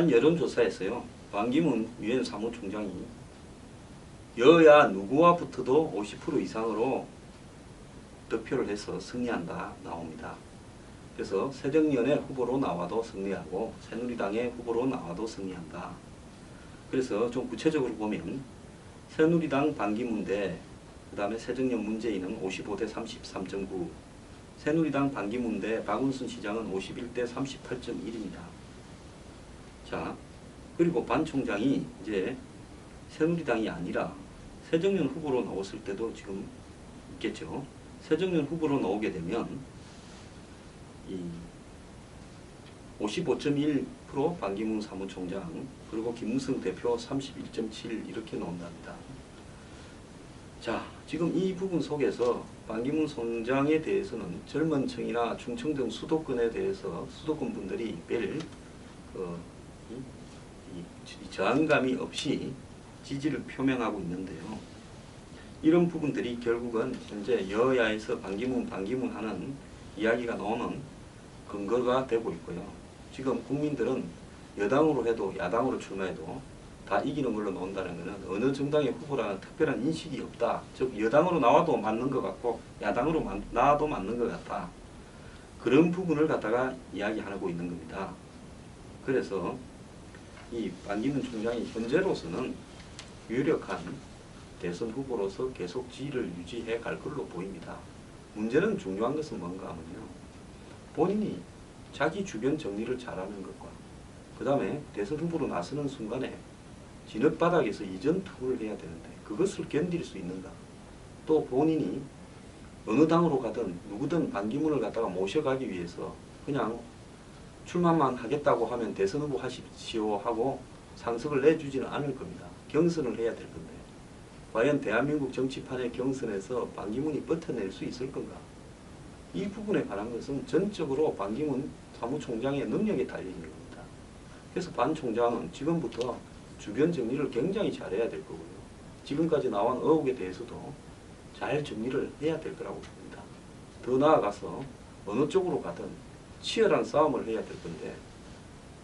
한 여론조사에서요, 반기문 유엔 사무총장이 여야 누구와 붙어도 50% 이상으로 득표를 해서 승리한다 나옵니다. 그래서 새정연의 후보로 나와도 승리하고 새누리당의 후보로 나와도 승리한다. 그래서 좀 구체적으로 보면 새누리당 반기문 대 그 다음에 새정연 문재인은 55대 33.9, 새누리당 반기문 대 박은순 시장은 51대 38.1입니다. 자, 그리고 반 총장이 이제 새누리당이 아니라 새정연 후보로 나왔을 때도 지금 있겠죠. 새정연 후보로 나오게 되면 이 55.1% 반기문 사무총장, 그리고 김무성 대표 31.7 이렇게 나온답니다. 자, 지금 이 부분 속에서 반기문 총장에 대해서는 젊은 층이나 중층 등 수도권에 대해서 수도권 분들이 별 저항감이 없이 지지를 표명하고 있는데요. 이런 부분들이 결국은 현재 여야에서 반기문 하는 이야기가 나오는 근거가 되고 있고요. 지금 국민들은 여당으로 해도 야당으로 출마해도 다 이기는 걸로 나온다는 것은 어느 정당의 후보라는 특별한 인식이 없다. 즉 여당으로 나와도 맞는 것 같고 야당으로 나와도 맞는 것 같다. 그런 부분을 갖다가 이야기하고 있는 겁니다. 그래서 이 반기문 총장이 현재로서는 유력한 대선 후보로서 계속 지위를 유지해 갈 걸로 보입니다. 문제는 중요한 것은 뭔가 하면요, 본인이 자기 주변 정리를 잘하는 것과 그 다음에 대선 후보로 나서는 순간에 진흙바닥에서 이전 투구를 해야 되는데 그것을 견딜 수 있는가. 또 본인이 어느 당으로 가든 누구든 반기문을 갖다가 모셔가기 위해서 그냥 출마만 하겠다고 하면 대선 후보 하십시오 하고 상석을 내주지는 않을 겁니다. 경선을 해야 될 건데 과연 대한민국 정치판의 경선에서 반기문이 버텨낼 수 있을 건가. 이 부분에 관한 것은 전적으로 반기문 사무총장의 능력에 달려있는 겁니다. 그래서 반 총장은 지금부터 주변 정리를 굉장히 잘해야 될 거고요. 지금까지 나온 의혹에 대해서도 잘 정리를 해야 될 거라고 봅니다. 더 나아가서 어느 쪽으로 가든 치열한 싸움을 해야 될 건데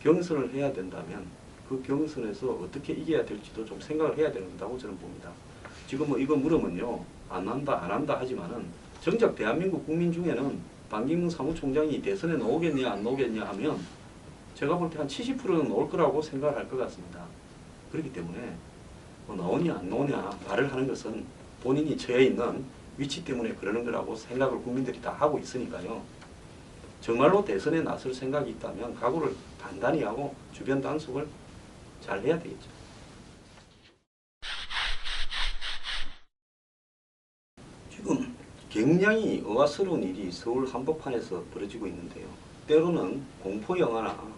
경선을 해야 된다면 그 경선에서 어떻게 이겨야 될지도 좀 생각을 해야 된다고 저는 봅니다. 지금 뭐 이거 물으면요, 안 한다 하지만은 정작 대한민국 국민 중에는 반기문 사무총장이 대선에 나오겠냐 안 나오겠냐 하면 제가 볼 때 한 70%는 나올 거라고 생각을 할 것 같습니다. 그렇기 때문에 뭐 나오냐 안 나오냐 말을 하는 것은 본인이 처해 있는 위치 때문에 그러는 거라고 생각을 국민들이 다 하고 있으니까요. 정말로 대선에 나설 생각이 있다면 각오를 단단히 하고 주변 단속을 잘 해야 되겠죠. 지금 굉장히 의아스러운 일이 서울 한복판에서 벌어지고 있는데요. 때로는 공포 영화나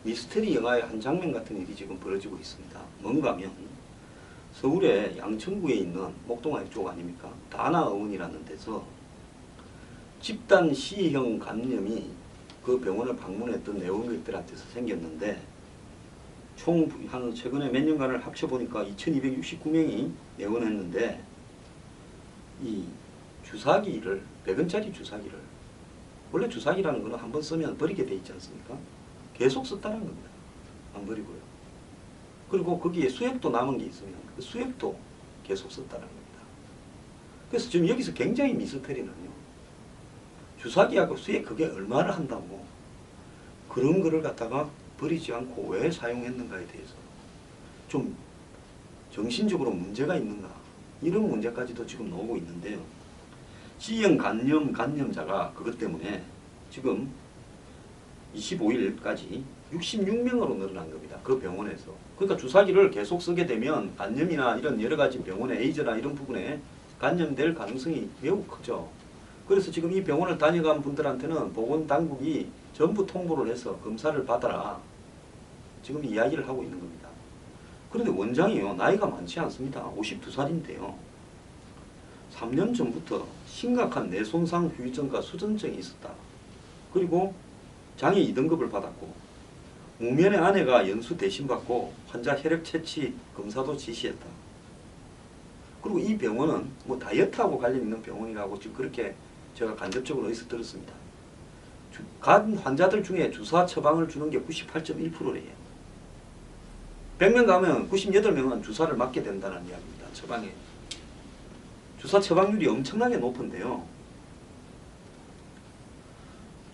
미스터리 영화의 한 장면 같은 일이 지금 벌어지고 있습니다. 뭔가 하면 서울의 양천구에 있는 목동화 쪽 아닙니까? 다나의원이라는 데서 집단 시형 감염이 그 병원을 방문했던 내원객들한테서 생겼는데 총 한 최근에 몇 년간을 합쳐보니까 2269명이 내원했는데 이 주사기를 100원짜리 주사기를, 원래 주사기라는 거는 한번 쓰면 버리게 돼 있지 않습니까? 계속 썼다는 겁니다. 안 버리고요. 그리고 거기에 수액도 남은 게 있으면 그 수액도 계속 썼다는 겁니다. 그래서 지금 여기서 굉장히 미스터리는요, 주사기하고 수액 그게 얼마를 한다고 그런 거를 갖다가 버리지 않고 왜 사용했는가에 대해서 좀 정신적으로 문제가 있는가, 이런 문제까지도 지금 나오고 있는데요. C형 감염자가 그것 때문에 지금 25일까지 66명으로 늘어난 겁니다. 그 병원에서. 그러니까 주사기를 계속 쓰게 되면 감염이나 이런 여러 가지 병원의 에이즈나 이런 부분에 감염될 가능성이 매우 크죠. 그래서 지금 이 병원을 다녀간 분들한테는 보건당국이 전부 통보를 해서 검사를 받아라, 지금 이야기를 하고 있는 겁니다. 그런데 원장이요, 나이가 많지 않습니다. 52살인데요. 3년 전부터 심각한 뇌손상 후유증과 수전증이 있었다. 그리고 장애 2등급을 받았고 무면의 아내가 연수 대신받고 환자 혈액 채취 검사도 지시했다. 그리고 이 병원은 뭐 다이어트하고 관련 있는 병원이라고 지금 그렇게 제가 간접적으로 어디서 들었습니다. 간 환자들 중에 주사 처방을 주는 게 98.1%래요. 100명 가면 98명은 주사를 맞게 된다는 이야기입니다. 처방에. 주사 처방률이 엄청나게 높은데요.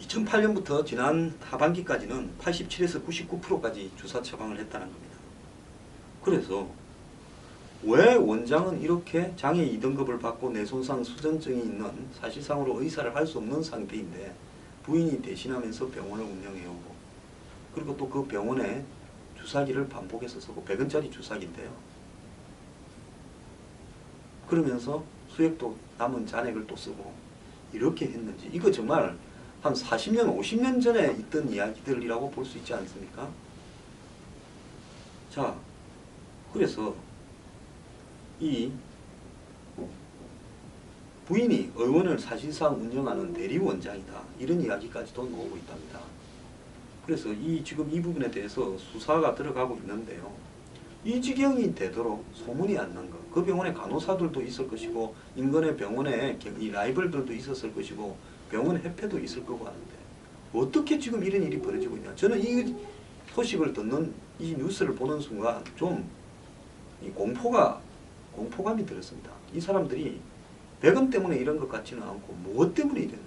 2008년부터 지난 하반기까지는 87에서 99%까지 주사 처방을 했다는 겁니다. 그래서 왜 원장은 이렇게 장애 2등급을 받고 뇌손상 수전증이 있는 사실상으로 의사를 할 수 없는 상태인데 부인이 대신하면서 병원을 운영해오고 그리고 또 그 병원에 주사기를 반복해서 쓰고 100원짜리 주사기인데요. 그러면서 수액도 남은 잔액을 또 쓰고 이렇게 했는지 이거 정말 한 40년, 50년 전에 있던 이야기들이라고 볼 수 있지 않습니까? 자, 그래서 이 부인이 의원을 사실상 운영하는 대리원장이다. 이런 이야기까지도 나오고 있답니다. 그래서 지금 이 부분에 대해서 수사가 들어가고 있는데요. 이 지경이 되도록 소문이 안 난 것. 그 병원에 간호사들도 있을 것이고 인근의 병원에 이 라이벌들도 있었을 것이고 병원 해패도 있을 거고 하는데 어떻게 지금 이런 일이 벌어지고 있냐. 저는 이 소식을 듣는 이 뉴스를 보는 순간 좀 이 공포감이 들었습니다. 이 사람들이 100원 때문에 이런 것 같지는 않고 무엇 때문에 이랬느냐.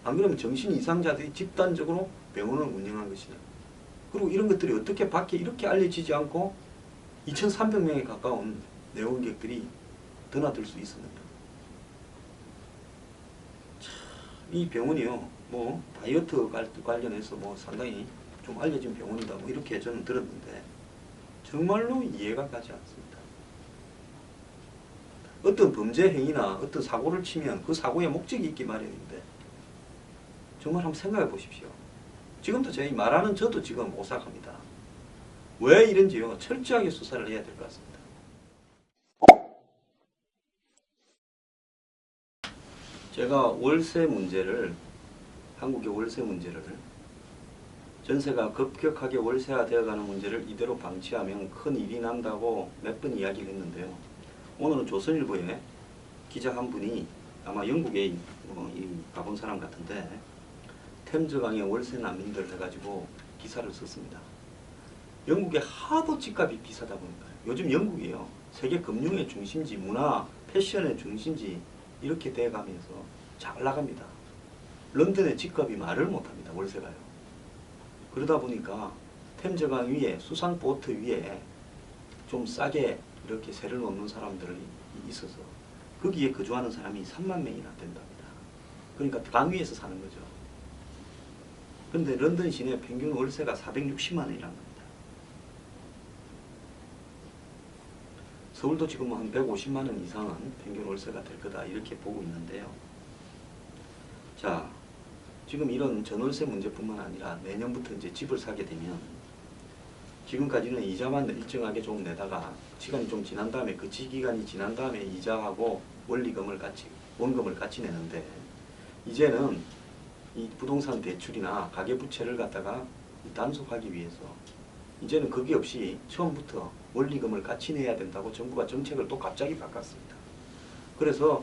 안 그러면 정신 이상자들이 집단적으로 병원을 운영한 것이냐. 그리고 이런 것들이 어떻게 밖에 이렇게 알려지지 않고 2,300명에 가까운 내원객들이 드나들 수 있었는가. 이 병원이요, 뭐 다이어트 관련해서 뭐 상당히 좀 알려진 병원이다, 뭐 이렇게 저는 들었는데 정말로 이해가 가지 않습니다. 어떤 범죄 행위나 어떤 사고를 치면 그 사고에 목적이 있기 마련인데 정말 한번 생각해 보십시오. 지금도 저희 말하는 저도 지금 오싹합니다. 왜 이런지요, 철저하게 수사를 해야 될 것 같습니다. 제가 월세 문제를, 한국의 월세 문제를, 전세가 급격하게 월세화 되어가는 문제를 이대로 방치하면 큰 일이 난다고 몇 번 이야기를 했는데요. 오늘은 조선일보에 기자 한 분이 아마 영국에 가본 사람 같은데 템즈강의 월세 난민들 해가지고 기사를 썼습니다. 영국에 하도 집값이 비싸다 보니까 요즘 영국이요, 세계 금융의 중심지, 문화, 패션의 중심지 이렇게 돼가면서 잘 나갑니다. 런던의 집값이 말을 못합니다. 월세가요. 그러다 보니까 템즈강 위에, 수상보트 위에 좀 싸게 이렇게 세를 놓는 사람들이 있어서 거기에 거주하는 사람이 3만 명이나 된답니다. 그러니까 강 위에서 사는 거죠. 그런데 런던 시내 평균 월세가 460만 원이라는 겁니다. 서울도 지금 한 150만 원 이상은 평균 월세가 될 거다 이렇게 보고 있는데요. 자, 지금 이런 전월세 문제뿐만 아니라 내년부터 이제 집을 사게 되면 지금까지는 이자만 일정하게 좀 내다가 시간이 좀 지난 다음에 그 기간이 지난 다음에 이자하고 원리금을 원금을 같이 내는데 이제는 이 부동산 대출이나 가계부채를 갖다가 단속하기 위해서 이제는 그게 없이 처음부터 원리금을 같이 내야 된다고 정부가 정책을 또 갑자기 바꿨습니다. 그래서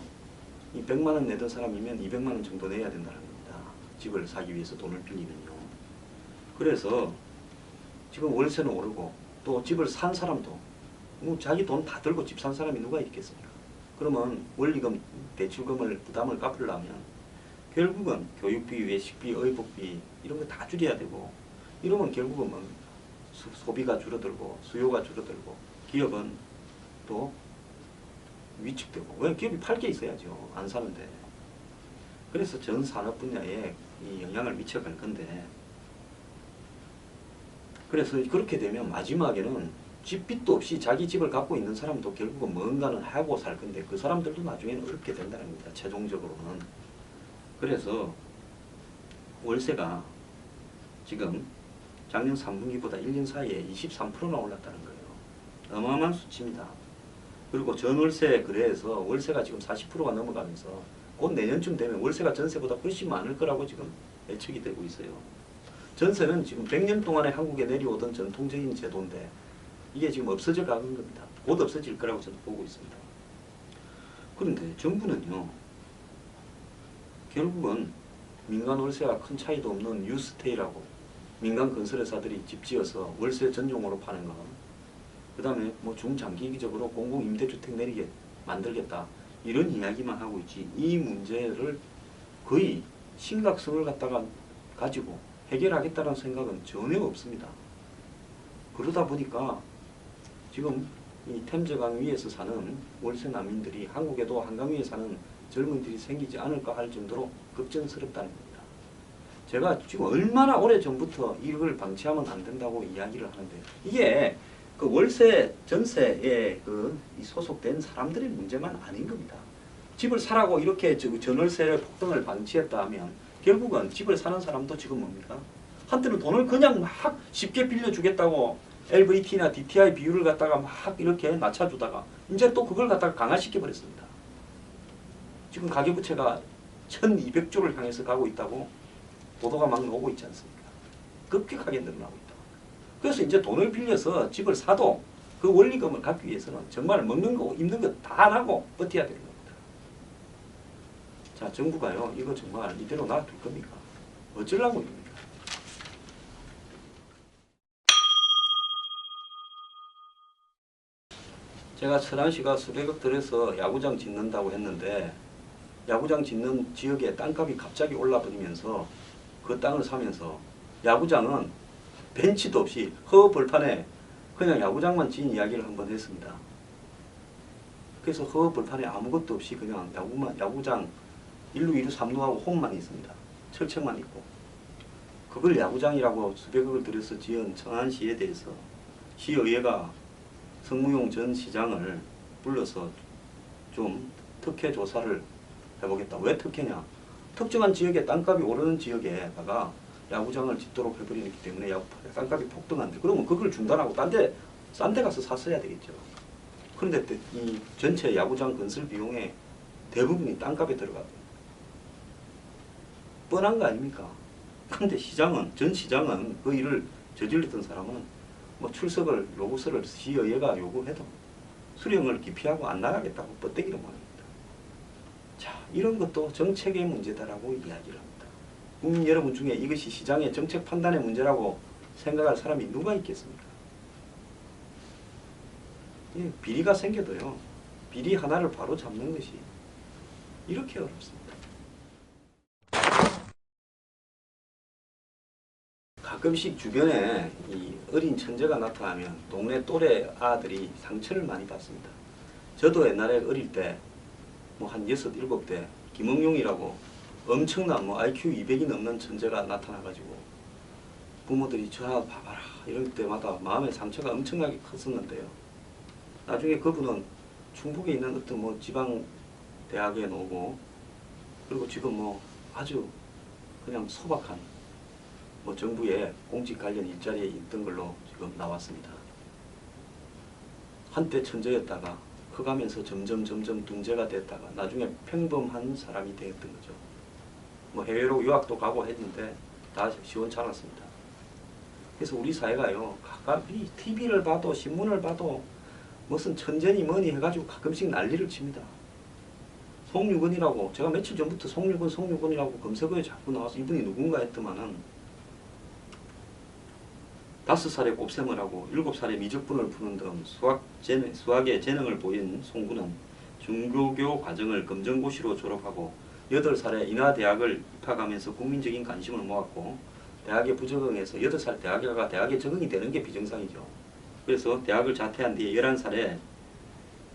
이 100만 원 내던 사람이면 200만 원 정도 내야 된다는 겁니다. 집을 사기 위해서 돈을 빌리면요. 그래서 지금 월세는 오르고 또 집을 산 사람도 뭐 자기 돈 다 들고 집 산 사람이 누가 있겠습니까? 그러면 원리금, 대출금을 부담을 갚으려면 결국은 교육비, 외식비, 의복비 이런 거 다 줄여야 되고 이러면 결국은 뭐 소비가 줄어들고 수요가 줄어들고 기업은 또 위축되고 왜 기업이 팔 게 있어야죠. 안 사는데. 그래서 전 산업 분야에 이 영향을 미쳐갈 건데 그래서 그렇게 되면 마지막에는 집빚도 없이 자기 집을 갖고 있는 사람도 결국은 뭔가는 하고 살 건데 그 사람들도 나중에는 어렵게 된다는 겁니다. 최종적으로는. 그래서 월세가 지금 작년 3분기보다 1년 사이에 23%나 올랐다는 거예요. 어마어마한 수치입니다. 그리고 전월세 거래에서 월세가 지금 40%가 넘어가면서 곧 내년쯤 되면 월세가 전세보다 훨씬 많을 거라고 지금 예측이 되고 있어요. 전세는 지금 100년 동안에 한국에 내려오던 전통적인 제도인데 이게 지금 없어져 가는 겁니다. 곧 없어질 거라고 저는 보고 있습니다. 그런데 정부는요, 결국은 민간 월세와 큰 차이도 없는 뉴스테이라고 민간 건설회사들이 집 지어서 월세 전용으로 파는 건 그 다음에 뭐 중장기적으로 공공임대주택 내리게 만들겠다. 이런 이야기만 하고 있지 이 문제를 거의 심각성을 갖다가 가지고 해결하겠다는 생각은 전혀 없습니다. 그러다 보니까 지금 이 템즈강 위에서 사는 월세 난민들이 한국에도 한강 위에 사는 젊은이들이 생기지 않을까 할 정도로 걱정스럽다는 겁니다. 제가 지금 얼마나 오래 전부터 이걸 방치하면 안 된다고 이야기를 하는데 이게 그 월세 전세에 이 소속된 사람들의 문제만 아닌 겁니다. 집을 사라고 이렇게 전월세 폭등을 방치했다 하면 결국은 집을 사는 사람도 지금 뭡니까? 한때는 돈을 그냥 막 쉽게 빌려주겠다고 LVT나 DTI 비율을 갖다가 막 이렇게 낮춰주다가 이제 또 그걸 갖다가 강화시켜 버렸습니다. 지금 가계부채가 1200조를 향해서 가고 있다고 보도가 막 나오고 있지 않습니까? 급격하게 늘어나고 있다. 그래서 이제 돈을 빌려서 집을 사도 그 원리금을 갚기 위해서는 정말 먹는 거 입는 거 다 안 하고 버텨야 되는 겁니다. 자, 정부가요 이거 정말 이대로 놔둘 겁니까? 어쩌려고 합니까? 제가 천안시가 수백억 들여서 야구장 짓는다고 했는데 야구장 짓는 지역에 땅값이 갑자기 올라버리면서 그 땅을 사면서 야구장은 벤치도 없이 허벌판에 그냥 야구장만 지은 이야기를 한번 했습니다. 그래서 허벌판에 아무것도 없이 그냥 야구장 1루, 2루, 3루하고 홈만 있습니다. 철책만 있고 그걸 야구장이라고 수백억을 들여서 지은 천안시에 대해서 시의회가 성무용 전 시장을 불러서 좀 특혜 조사를 해보겠다. 왜 특혜냐? 특정한 지역에 땅값이 오르는 지역에다가 야구장을 짓도록 해버리기 때문에 땅값이 폭등한데 그러면 그걸 중단하고 싼 데 가서 샀어야 되겠죠. 그런데 이 전체 야구장 건설 비용의 대부분이 땅값에 들어가고 뻔한 거 아닙니까? 그런데 전 시장은 그 일을 저질렀던 사람은 뭐 출석을 요구서를 시의회가 요구해도 수령을 기피하고 안 나가겠다고 뻗대기를 모릅니다. 자, 이런 것도 정책의 문제다라고 이야기를 합니다. 국민 여러분 중에 이것이 시장의 정책 판단의 문제라고 생각할 사람이 누가 있겠습니까? 예, 비리가 생겨도요. 비리 하나를 바로 잡는 것이 이렇게 어렵습니다. 가끔씩 주변에 이 어린 천재가 나타나면 동네 또래 아들이 상처를 많이 받습니다. 저도 옛날에 어릴 때 뭐 한 6, 7대 김응용이라고 엄청난 뭐 IQ 200이 넘는 천재가 나타나가지고 부모들이 저 봐봐라 이럴 때마다 마음의 상처가 엄청나게 컸었는데요. 나중에 그분은 충북에 있는 어떤 뭐 지방 대학에 나오고 그리고 지금 뭐 아주 그냥 소박한 뭐 정부의 공직 관련 일자리에 있던 걸로 지금 나왔습니다. 한때 천재였다가 커가면서 점점 둔재가 됐다가 나중에 평범한 사람이 되었던 거죠. 뭐 해외로 유학도 가고 했는데 다 시원찮았습니다. 그래서 우리 사회가요, 가끔씩 TV를 봐도 신문을 봐도 무슨 천재니 뭐니 해가지고 가끔씩 난리를 칩니다. 송유근이라고 제가 며칠 전부터 송유근이라고 검색어에 자꾸 나와서 이분이 누군가 했더만은 5살에 곱셈을 하고 7살에 미적분을 푸는 등 수학의 재능을 보인 송군은 중고교 과정을 검정고시로 졸업하고 8살에 인하대학을 입학하면서 국민적인 관심을 모았고 대학에 부적응해서 8살 대학에 가 대학에 적응이 되는 게 비정상이죠. 그래서 대학을 자퇴한 뒤에 11살에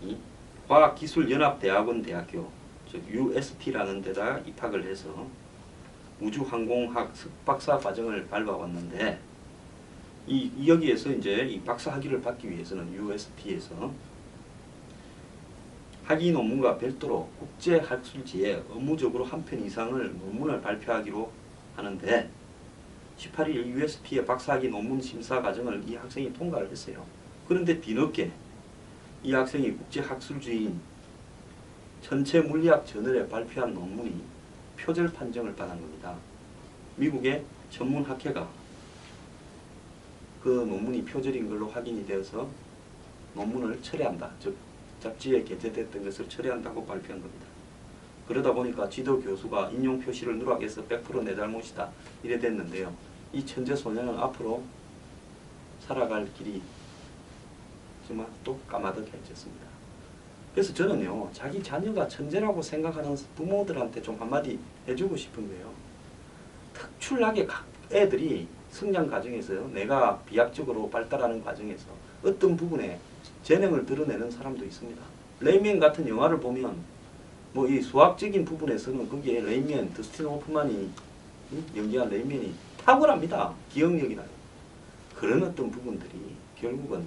이 과학기술연합대학원 대학교 즉 UST라는 데다 입학을 해서 우주항공학 석박사 과정을 밟아왔는데 여기에서 이제 이 박사 학위를 받기 위해서는 UST에서 학위 논문과 별도로 국제학술지에 업무적으로 한 편 이상을 논문을 발표하기로 하는데 18일 UST의 박사학위 논문 심사 과정을 이 학생이 통과를 했어요. 그런데 뒤늦게 이 학생이 국제학술지인 전체 물리학 저널에 발표한 논문이 표절 판정을 받은 겁니다. 미국의 전문학회가 그 논문이 표절인 걸로 확인이 되어서 논문을 철회한다. 즉 잡지에 게재됐던 것을 철회한다고 발표한 겁니다. 그러다 보니까 지도 교수가 인용 표시를 누락해서 100% 내 잘못이다 이래 됐는데요. 이 천재 소년은 앞으로 살아갈 길이 정말 또 까마득히 해졌습니다. 그래서 저는요, 자기 자녀가 천재라고 생각하는 부모들한테 좀 한마디 해주고 싶은 거예요. 특출나게 각 애들이 성장 과정에서 내가 비약적으로 발달하는 과정에서 어떤 부분에 재능을 드러내는 사람도 있습니다. 레이맨 같은 영화를 보면 뭐 이 수학적인 부분에서는 거기에 레이맨, 더스틴 호프만이 연기한 레이맨이 탁월합니다. 기억력이나 그런 어떤 부분들이 결국은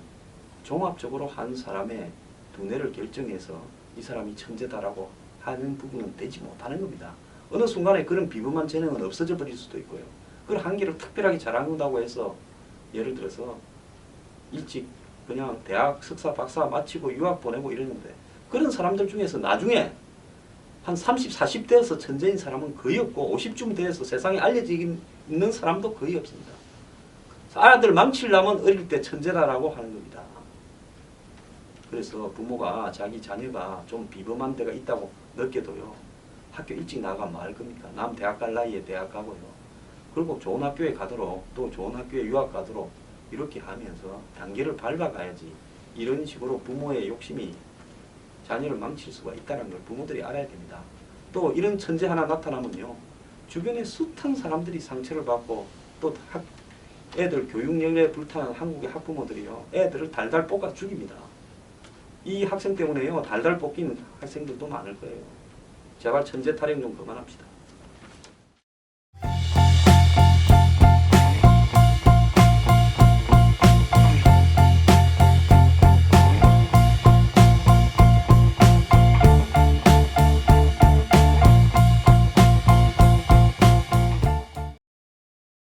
종합적으로 한 사람의 두뇌를 결정해서 이 사람이 천재다라고 하는 부분은 되지 못하는 겁니다. 어느 순간에 그런 비범한 재능은 없어져 버릴 수도 있고요. 그걸 한 개를 특별하게 잘한다고 해서 예를 들어서 일찍 그냥 대학 석사 박사 마치고 유학 보내고 이러는데 그런 사람들 중에서 나중에 한 30, 40대에서 천재인 사람은 거의 없고 50쯤 돼서 세상에 알려지는 사람도 거의 없습니다. 아들 망치려면 어릴 때 천재다라고 하는 겁니다. 그래서 부모가 자기 자녀가 좀 비범한 데가 있다고 느껴도요. 학교 일찍 나가면 뭐 할 겁니까? 남 대학 갈 나이에 대학 가고요. 그리고 좋은 학교에 가도록 또 좋은 학교에 유학 가도록 이렇게 하면서 단계를 밟아가야지 이런 식으로 부모의 욕심이 자녀를 망칠 수가 있다는 걸 부모들이 알아야 됩니다. 또 이런 천재 하나 나타나면요. 주변에 숱한 사람들이 상처를 받고 또 애들 교육열에 불타는 한국의 학부모들이요. 애들을 달달 볶아 죽입니다. 이 학생 때문에요. 달달 볶이는 학생들도 많을 거예요. 제발 천재 타령 좀 그만합시다.